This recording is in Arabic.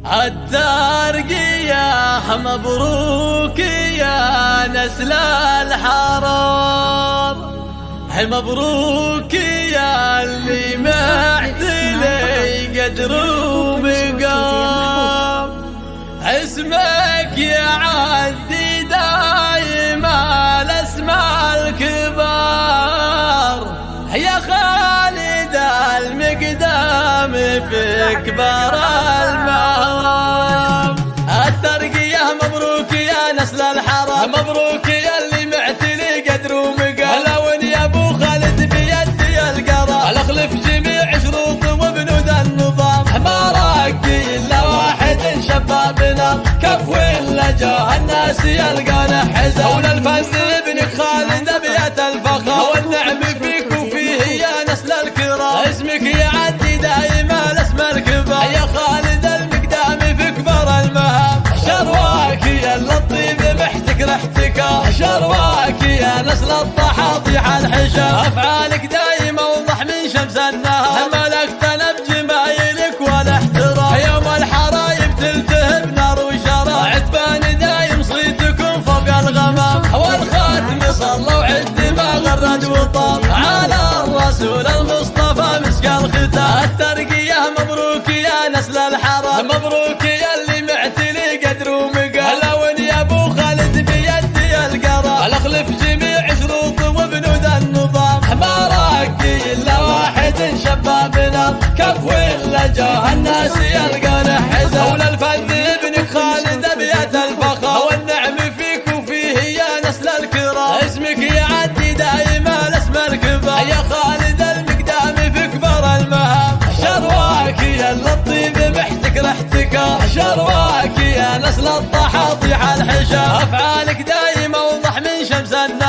الترقية مبروك يا نسل الحرام، مبروك يا اللي معتلي قدر ومقام. اسمك يعدي دايما الاسماء الكبار، يا خالد المقدام في كبار المهام. الترقية مبروك يا نسل الحرام، مبروك يا اللي معتلي قدر ومقام. لون يا ابو خالد بيدي القرار، الاخلف جميع شروط وبنود النظام. ما راقي الا واحد شبابنا كف ولا جاه الناس يلقانه حزام. هون الفن ابنك خالد ابيات الفخر، والنعم فيك وفيه يا نسل الكرام. اسمك يعدي دائما الاسماء الكبار، يا خالد المقدام في كبر المهام. شرواك يا اللطيف محتك احتكار، شرواك يا نسل الطحاطيح الحشام. افعالك دايما اوضح من شمس النهار، ملكتنا بجمايلك والاحترام. يوم الحرايب تلتهب نار وشراب، عتبان دايم صيتكم فوق الغمام. والخاتم صلى وعد ما غرد وطاب، على الرسول المصطفى مسك الختام. الترقية مبروك يا نسل الحرام، مبروك يا اللي معتلي قدر ومقام. لون يا ابو خالد بيدي القرار، الاخلف جميع شروط وبنود النظام. ما راقي الا واحد شبابنا كف ولا جاه الناس يلقانه حزام. هون الفن ابنك خالد ابيات الفخر، والنعم فيك وفيه يا نسل الكرام. اسمك يعدي دائما الاسماء الكبار، يا خالد المقدام في كبر المهام. شرواك يا اللطيف محتك احتكار، شرواك يا نسل الطحاطيح الحشام. افعالك دايما اوضح من شمس النهار،